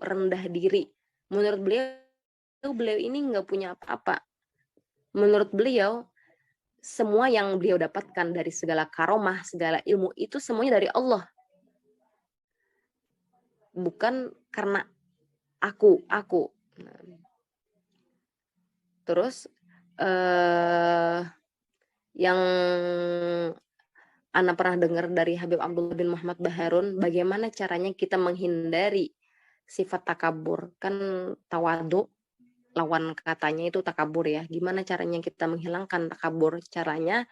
rendah diri. Menurut beliau ini nggak punya apa-apa. Menurut beliau, semua yang beliau dapatkan dari segala karomah, segala ilmu itu semuanya dari Allah. Bukan karena aku. Terus yang Ana pernah dengar dari Habib Abdullah bin Muhammad Baharun, bagaimana caranya kita menghindari sifat takabur. Kan tawadu, lawan katanya itu takabur ya. Gimana caranya kita menghilangkan takabur? Caranya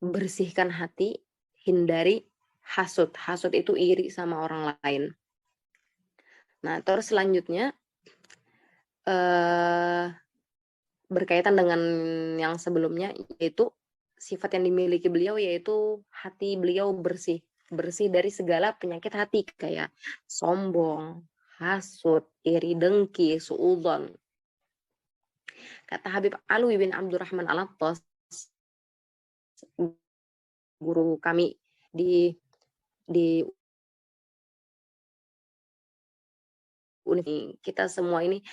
bersihkan hati, hindari hasud. Hasud itu iri sama orang lain. Nah, terus selanjutnya berkaitan dengan yang sebelumnya, yaitu sifat yang dimiliki beliau, yaitu hati beliau bersih dari segala penyakit hati kayak sombong, hasud, iri dengki, suudzon. Kata Habib Alwi bin Abdurrahman Al-Attas, guru kami di kita semua ini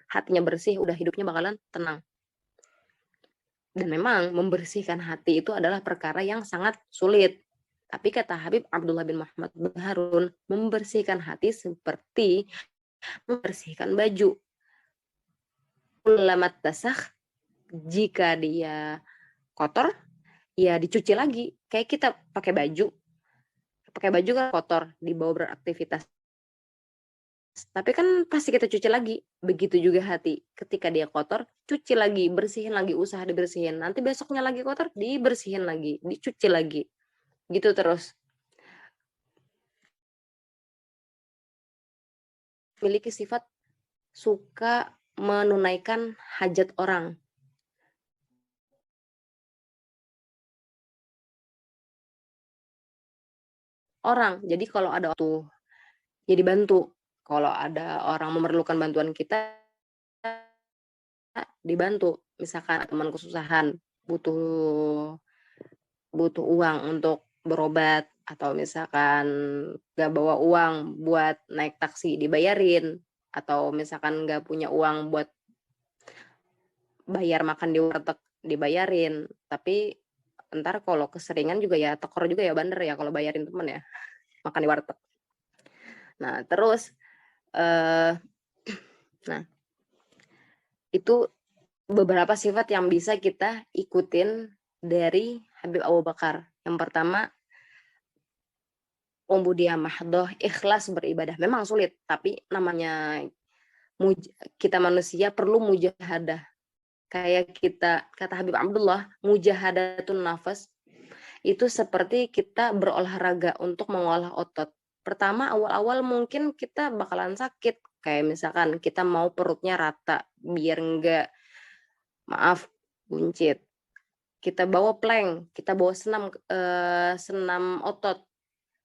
hatinya bersih, udah hidupnya bakalan tenang. Dan memang membersihkan hati itu adalah perkara yang sangat sulit. Tapi kata Habib Abdullah bin Muhammad Baharun, membersihkan hati seperti membersihkan baju. Ulamat tasah, jika dia kotor, ya dicuci lagi. Kayak kita pakai baju kan kotor, dibawa beraktivitas. Tapi kan pasti kita cuci lagi. Begitu juga hati. Ketika dia kotor, cuci lagi, bersihin lagi, usaha dibersihin. Nanti besoknya lagi kotor, dibersihin lagi, dicuci lagi. Gitu terus. Memiliki sifat suka menunaikan hajat orang. Jadi kalau ada waktu, ya dibantu. Kalau ada orang memerlukan bantuan kita, dibantu. Misalkan teman kesusahan, butuh uang untuk berobat, atau misalkan gak bawa uang buat naik taksi, dibayarin. Atau misalkan gak punya uang buat bayar makan di warteg, dibayarin. Tapi ntar kalau keseringan juga ya tekor juga ya, bander ya kalau bayarin temen ya makan di warteg. Nah terus nah itu beberapa sifat yang bisa kita ikutin dari Habib Abu Bakar. Yang pertama, ubudiyah mahdoh, ikhlas beribadah. Memang sulit, tapi namanya kita manusia perlu mujahadah. Kayak kita, kata Habib Abdullah, mujahadatun nafas, itu seperti kita berolahraga untuk mengolah otot. Pertama, awal-awal mungkin kita bakalan sakit. Kayak misalkan kita mau perutnya rata, biar enggak, buncit. Kita bawa plank, kita bawa senam otot.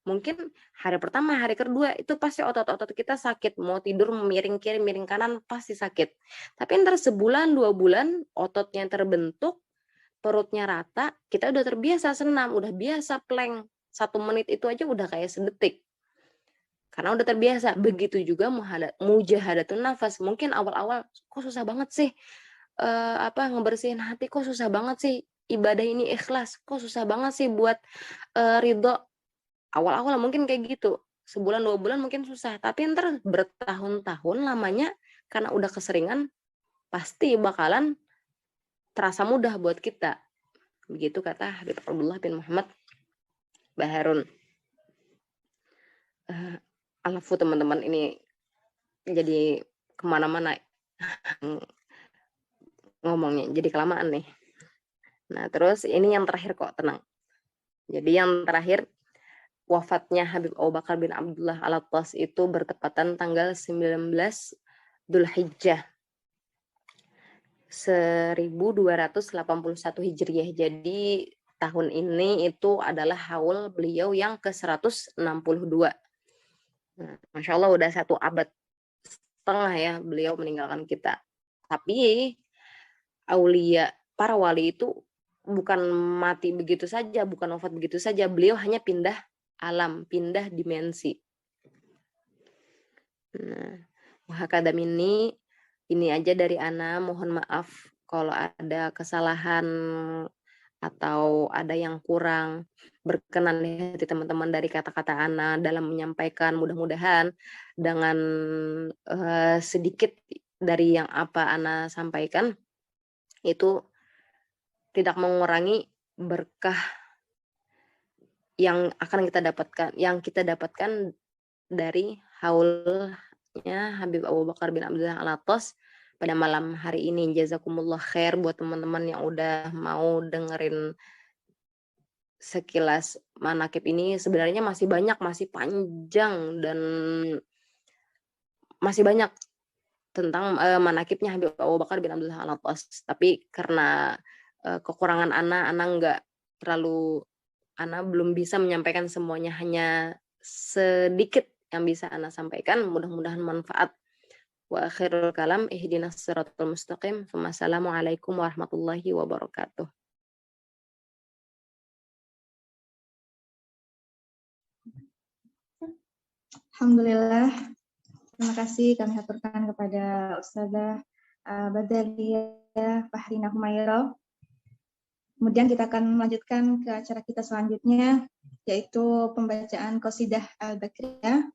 Mungkin hari pertama, hari kedua itu pasti otot-otot kita sakit. Mau tidur miring kiri, miring kanan pasti sakit. Tapi ntar sebulan, 2 bulan ototnya terbentuk, perutnya rata, kita udah terbiasa senam, udah biasa plank. 1 menit itu aja udah kayak sedetik. Karena udah terbiasa. Begitu juga mujahadatun nafas. Mungkin awal-awal kok susah banget sih ngebersihin hati, kok susah banget sih ibadah ini ikhlas, kok susah banget sih buat ridho. Awal-awal mungkin kayak gitu, sebulan 2 bulan mungkin susah, tapi ntar bertahun-tahun lamanya karena udah keseringan pasti bakalan terasa mudah buat kita. Begitu kata Habib Abdullah bin Muhammad Baharun. Alafu teman-teman, ini jadi kemana-mana ngomongnya, jadi kelamaan nih. Nah terus ini yang terakhir kok, tenang. Jadi yang terakhir, wafatnya Habib Abu Bakar bin Abdullah Al-Attas itu bertepatan tanggal 19 Dzulhijjah 1281 Hijriah. Jadi tahun ini itu adalah haul beliau yang ke-162. Nah, Masya Allah udah 1 abad setengah ya beliau meninggalkan kita. Tapi aulia, para wali itu bukan mati begitu saja, bukan wafat begitu saja. Beliau hanya pindah alam, pindah dimensi. Nah, wahakadam ini aja dari Ana, mohon maaf kalau ada kesalahan atau ada yang kurang berkenan di hati teman-teman dari kata-kata Ana dalam menyampaikan. Mudah-mudahan dengan sedikit dari yang apa Ana sampaikan itu tidak mengurangi berkah yang akan kita dapatkan dari haulnya Habib Abu Bakar bin Abdullah Al-Attas pada malam hari ini. Jazakumullah khair buat teman-teman yang udah mau dengerin sekilas manakib ini. Sebenarnya masih banyak, masih panjang, dan masih banyak tentang manakibnya Habib Abu Bakar bin Abdullah Al-Attas. Tapi karena kekurangan Ana nggak terlalu, Ana belum bisa menyampaikan semuanya, hanya sedikit yang bisa Ana sampaikan. Mudah-mudahan manfaat Wa akhirul kalam ihdinas siratal mustaqim. Wassalamualaikum warahmatullahi wabarakatuh. Alhamdulillah. Terima kasih kami haturkan kepada Ustazah Badaliyah Fahrina Humairah. Kemudian kita akan melanjutkan ke acara kita selanjutnya, yaitu pembacaan Qasidah Al-Bakriyah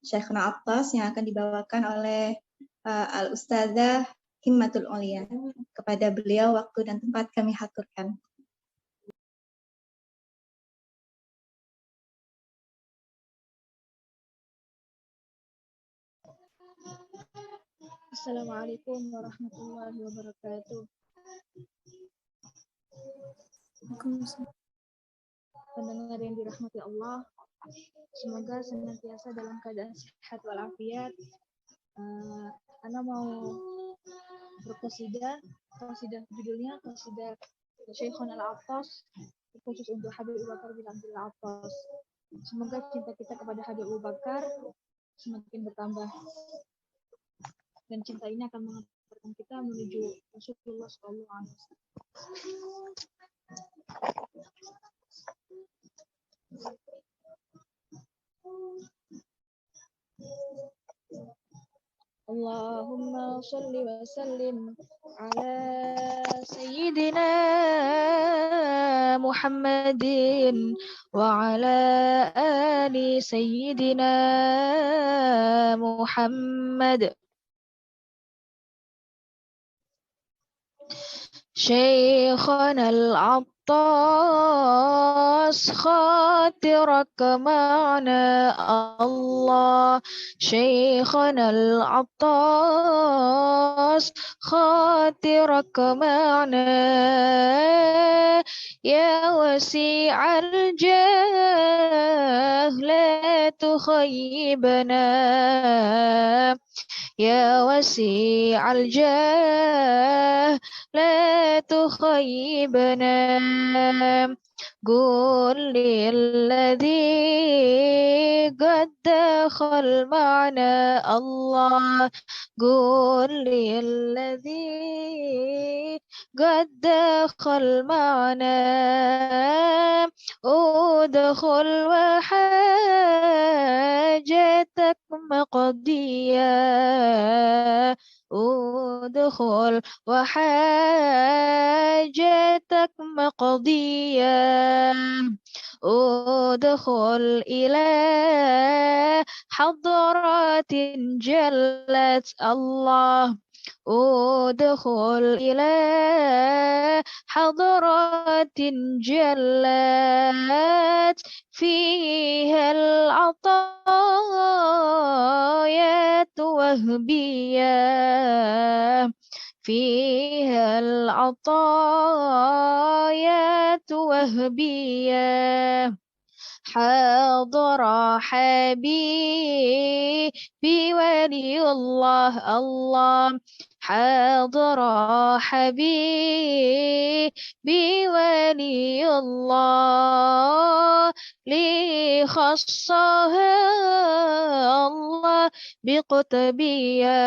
Syekhuna Attas yang akan dibawakan oleh Al-Ustazah Himmatul Ulia. Kepada beliau waktu dan tempat kami haturkan. Assalamualaikum warahmatullahi wabarakatuh. Pendengar yang dirahmati Allah, semoga senantiasa dalam keadaan sehat walafiat. Ana mau berqasidah, judulnya qasidah Syekhuna Al-Attas, khusus untuk Habib Abu Bakar bin Abdullah Attas. Semoga cinta kita kepada Habib Abu Bakar semakin bertambah, dan cinta ini akan mengantarkan kita menuju Rasulullah SAW. Allahumma sholli wa sallim ala sayyidina Muhammadin wa ala ali sayyidina Muhammad. شيخنا العطاس خاطرك معنا الله. شيخنا العطاس خاطرك معنا يا وسيع الجاه لا تخيبنا يا وسيع الجاه لا تخيبنا. قل للذي قد دخل معنا الله. قل للذي قد دخل معنا ادخل وحاجتك مقضية. ادخل وحاجتك مقضية. ادخل إلى حضرات جلت الله. ادخل إلى حضرات جلت فيها العطايا وهبية. فيها العطايا وهبية. حاضر حبيبي ولي الله الله. حاضر حبيبي ولي الله. لي خصها الله بقطبية.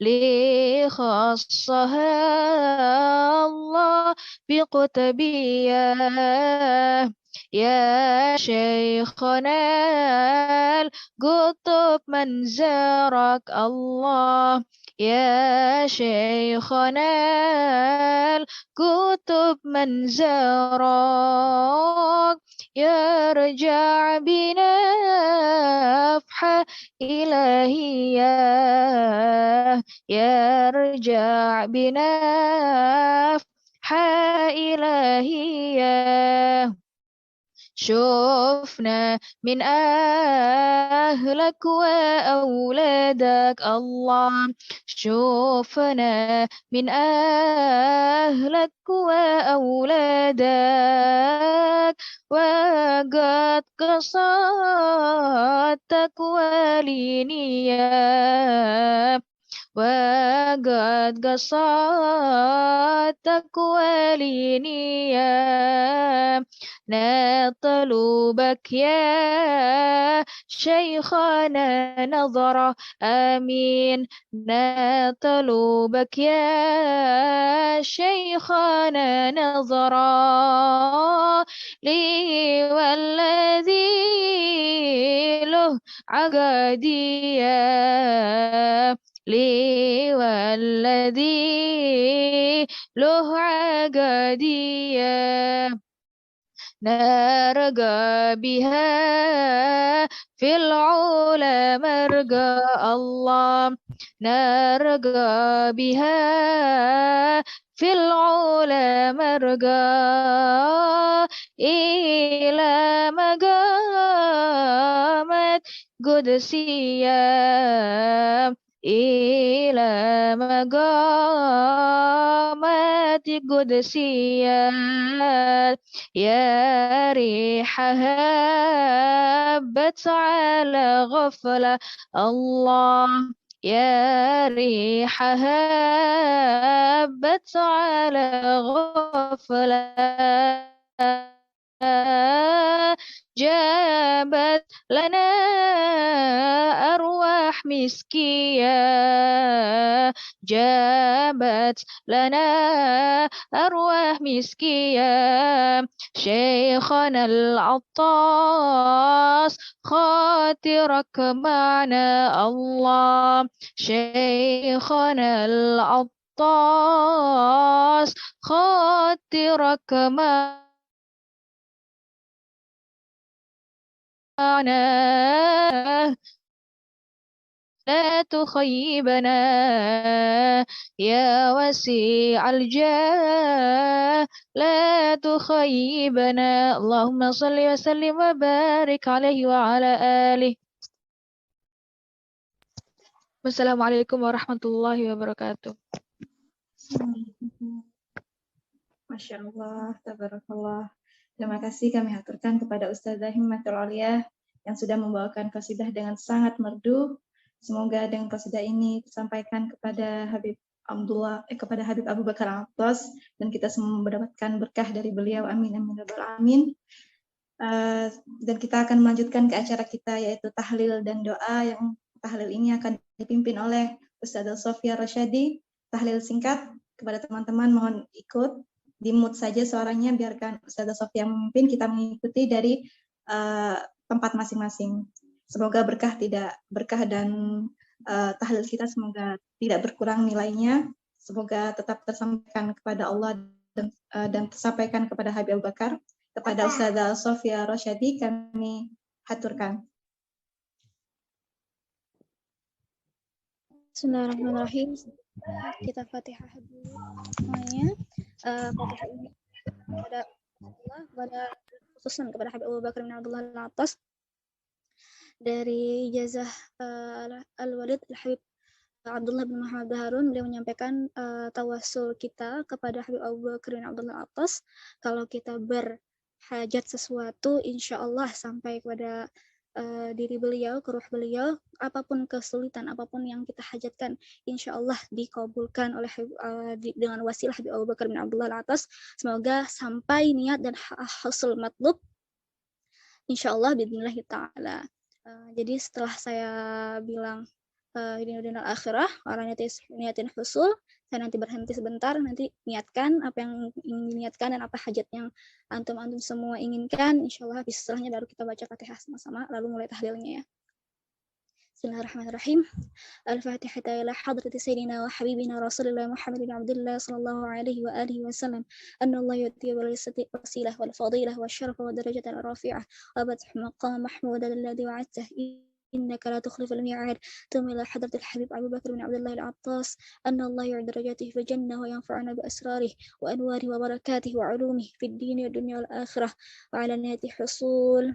لي خصها الله بقطبية. يا شيخنا القطب من زارك الله. يا شيخنا القطب من زارك يرجع بنا نفحة إلهية. يرجع بنا نفحة إلهية. شوفنا من أهلك وأولادك الله. شوفنا من أهلك وأولادك وقد قصدتك ولينيا. وقد قصدتك ولينيا. نطلبك يا شيخنا نظرة آمين نطلبك يا شيخنا نظرة لي والذي له عقدية لي والذي له عقدية نرجى بها في العلا مرجى الله نرجى بها في العلا مرجى إلى مقامات قدسية إلى مقامات قدسية يا ريحها هبت على غفلة الله يا ريحها هبت على غفلة جابت لنا أرواح مسكية جابت لنا أرواح مسكية شيخنا العطاس خاطرك معنا الله شيخنا العطاس خاطرك معنا لا تخيبنا يا وسيع الجاه لا تخيبنا اللهم صل وسلم وبارك عليه وعلى آله والسلام عليكم ورحمة الله وبركاته. Masya Allah, tabarakallah. Terima kasih kami haturkan kepada Ustazah Himmatul Aliyah yang sudah membawakan qasidah dengan sangat merdu. Semoga dengan qasidah ini disampaikan kepada kepada Habib Abu Bakar Al-Attas dan kita semua mendapatkan berkah dari beliau. Amin amin rabbal alamin. Dan kita akan melanjutkan ke acara kita yaitu tahlil dan doa yang tahlil ini akan dipimpin oleh Ustazah Sofia Rosyadi. Tahlil singkat kepada teman-teman mohon ikut di mute saja suaranya biarkan Ustazah Sofia memimpin kita mengikuti dari tempat masing-masing. Semoga berkah dan tahlil kita semoga tidak berkurang nilainya. Semoga tetap tersampaikan kepada Allah dan tersampaikan kepada Habib Abu Bakar. Kepada Ustazah Sofia Rosyadi kami haturkan. Bismillahirrahmanirrahim. Kita Fatihah dulu semuanya. Fatihah ini kepada Allah, kepada khususnya kepada Habib Abu Bakar bin Abdullah Al-Attas dari Jazah Al-Walid Al-Habib Abdullah bin Muhammad Harun. Beliau menyampaikan tawassul kita kepada Habib Abu Bakar bin Abdullah Al-Attas kalau kita berhajat sesuatu insya Allah sampai kepada diri beliau, ke ruh beliau, apapun kesulitan, apapun yang kita hajatkan, insya Allah dikabulkan oleh dengan wasilah Habib Abu Bakar bin Abdullah Al-Attas. Semoga sampai niat dan hasil matlub, insya Allah bismillahi ta'ala. Jadi setelah saya bilang ini dunia akhirah, orang niatin husul, saya nanti berhenti sebentar, nanti niatkan apa yang ingin diniatkan dan apa hajat yang antum semua inginkan. Insyaallah habis setelahnya baru kita baca Fatihah sama-sama lalu mulai tahlilnya ya. Bismillahirrahmanirrahim. Al-Fatihah ila hadrati sayyidina wa habibina Rasulullah Muhammad bin Abdullah sallallahu alaihi wa alihi wasallam. Anna Allah yu'ti wal wasilah wal fadilah wa syarafa wa darajatan rafi'ah wa bathu maqam mahmud alladhi wa'adtah إنك لا تخلف الميعاد. ثم إلى حضرة الحبيب أبي بكر بن عبد الله العطاس أن الله يعد درجاته في الجنة وينفعنا بأسراره وأنواره وبركاته وعلومه في الدين والدنيا والآخرة وعلى نية حصول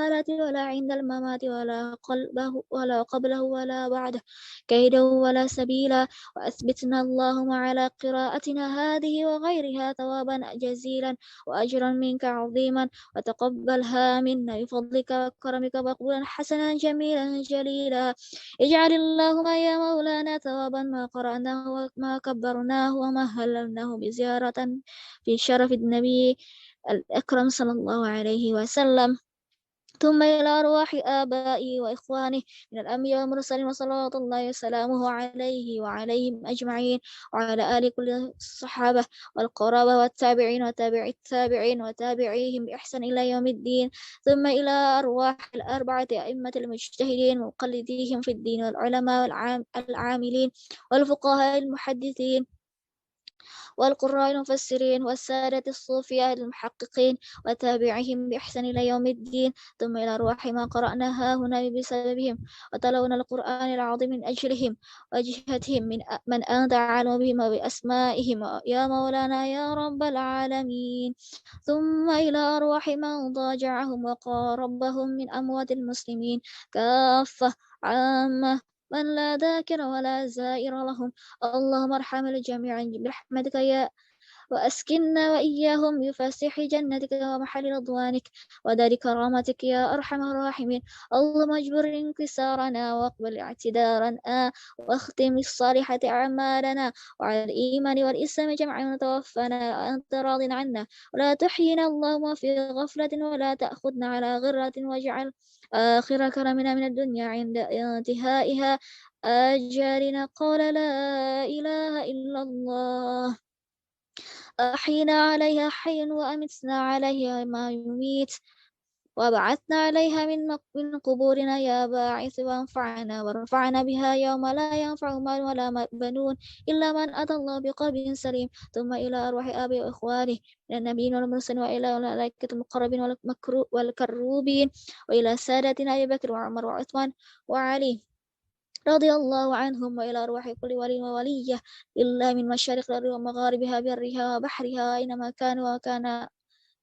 الحالة ولا عند الممات ولا قبله ولا بعده كيدا ولا سبيلا. وأثبتنا اللهم على قراءتنا هذه وغيرها ثوابا جزيلا وأجرا منك عظيما، وتقبلها منا بفضلك وكرمك مقبولا حسنا جميلا جليلا. اجعل اللهم يا مولانا ثوابا ما قرأناه وما كبرناه وما هللناه بزيارة في شرف النبي الأكرم صلى الله عليه وسلم، ثم إلى أرواح آبائي وإخوانه من الأنبياء والمرسلين وصلوات الله وسلامه عليه وعليهم أجمعين، وعلى آل كل الصحابة والقرابة والتابعين وتابع التابعين وتابعيهم بإحسان إلى يوم الدين، ثم إلى أرواح الأربعة أئمة المجتهدين ومقلديهم في الدين والعلماء العاملين والفقهاء المحدثين والقراء المفسرين والسادة الصوفية المحققين وتابعهم بإحسان إلى يوم الدين، ثم إلى أرواح ما قرأناها هنا بسببهم وتلونا القرآن العظيم من أجلهم وجهتهم من أنت أعلم بهم وبأسمائهم يا مولانا يا رب العالمين، ثم إلى أرواح من ضاجعهم وقاربهم من أموات المسلمين كافة عامة من لا ذاكر ولا زائر لهم، اللهم ارحم الجميع برحمتك يا وأسكننا وإياهم بفسيح جنتك ومحل رضوانك ودار كرامتك يا أرحم الراحمين، اللهم اجبر انكسارنا واقبل اعتذارنا واختم الصالحة أعمالنا وعلى الإيمان والإسلام جمعا وتوفنا وأنت راض عنا ولا تحينا اللهم في غفلة ولا تأخذنا على غرة واجعل آخر كرمنا من الدنيا عند انتهائها آجالنا قال لا إله إلا الله، أحينا عليها حي وأمتنا عليها ما يميت وبعثنا عليها من قبورنا يا باعث وانفعنا وارفعنا بها يوم لا ينفع مال ولا بنون إلا من أتى الله بقلب سليم، ثم إلى أرواح آبائي وإخوانه من النبيين والمرسلين وإلى الملائكة المقربين والكروبين وإلى سادتنا أبي بكر وعمر وعثمان وعلي رضي الله عنهم، وإلى أرواح كل ولي وولية إلا من مشارق الأرض ومغاربها برها وبحرها أينما كانوا وكان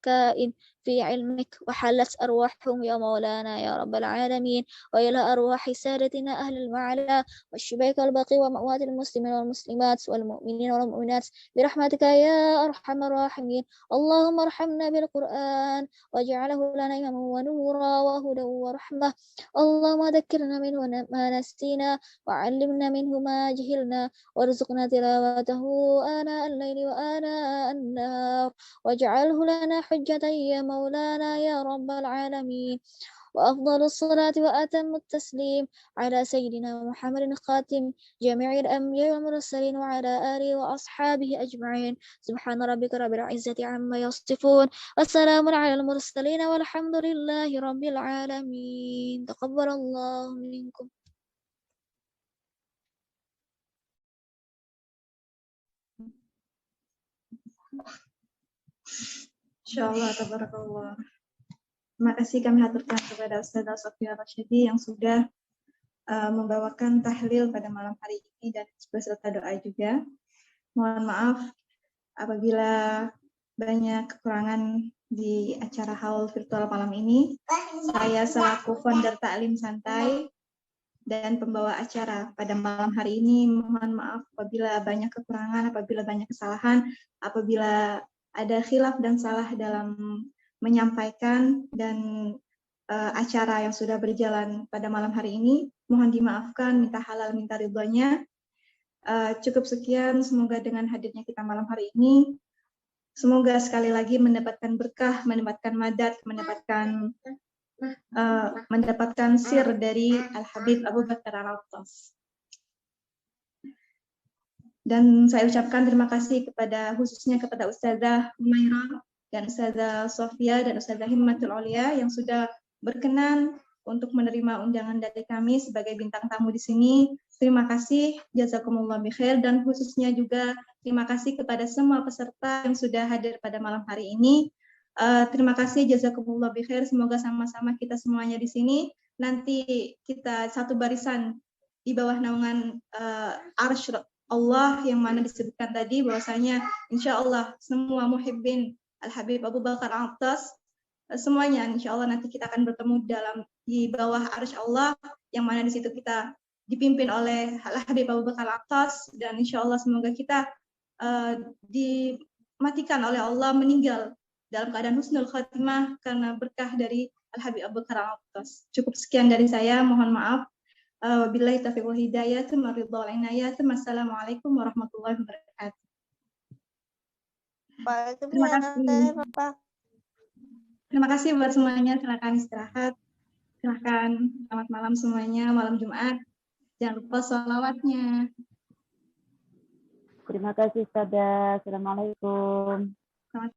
كائن في علمك وحلت أرواحهم يا مولانا يا رب العالمين، وإلى أرواح سادتنا أهل المعلى والشبيك والبقي ومأوات المسلمين والمسلمات والمؤمنين والمؤمنات برحمتك يا أرحم الراحمين، اللهم ارحمنا بالقرآن واجعله لنا إماما ونورا وهدى ورحمة، اللهم ذكرنا منه ما نسينا وعلمنا منه ما جهلنا وارزقنا تلاوته آناء الليل وآناء النهار واجعله لنا حجة يا مولانا يا رب العالمين، وأفضل الصلاة وأتم التسليم على سيدنا محمد خاتم جميع الأنبياء والمرسلين وعلى آله وأصحابه أجمعين، سبحان ربك رب العزة عما يصفون والسلام على المرسلين والحمد لله رب العالمين، تقبل الله منكم. Insyaallah, tabarakallah. Terima kasih kami haturkan kepada Ustazah Sofia Rasyidi yang sudah membawakan tahlil pada malam hari ini dan beserta doa juga. Mohon maaf apabila banyak kekurangan di acara haul virtual malam ini. Saya selaku founder Ta'lim Santai dan pembawa acara pada malam hari ini, mohon maaf apabila banyak kekurangan, apabila banyak kesalahan, apabila ada khilaf dan salah dalam menyampaikan dan acara yang sudah berjalan pada malam hari ini, mohon dimaafkan, minta halal, minta ridhonya. Cukup sekian, semoga dengan hadirnya kita malam hari ini, semoga sekali lagi mendapatkan berkah, mendapatkan madad, mendapatkan sir dari Al-Habib Abu Bakar Al-Attas. Dan saya ucapkan terima kasih khususnya kepada Ustazah Humairah dan Ustazah Sofia dan Ustazah Himmatul Aulia yang sudah berkenan untuk menerima undangan dari kami sebagai bintang tamu di sini. Terima kasih, jazakumullah bikhair, dan khususnya juga terima kasih kepada semua peserta yang sudah hadir pada malam hari ini. Terima kasih, jazakumullah bikhair. Semoga sama-sama kita semuanya di sini nanti kita satu barisan di bawah naungan arsy Allah yang mana disebutkan tadi bahwasanya insya Allah semua muhibbin Al-Habib Abu Bakar Al-Attas semuanya. Insya Allah nanti kita akan bertemu di bawah arsy Allah, yang mana di situ kita dipimpin oleh Al-Habib Abu Bakar Al-Attas, dan insya Allah semoga kita dimatikan oleh Allah meninggal dalam keadaan husnul khatimah karena berkah dari Al-Habib Abu Bakar Al-Attas. Cukup sekian dari saya, mohon maaf. Wabillahi taufiq wal hidayah, Wassalamualaikum warahmatullahi wabarakatuh. Terima kasih. Terima kasih buat semuanya. Silakan istirahat. Silakan. Selamat malam semuanya. Malam Jumat. Jangan lupa sholawatnya. Terima kasih, Ustazah. Assalamualaikum. Selamat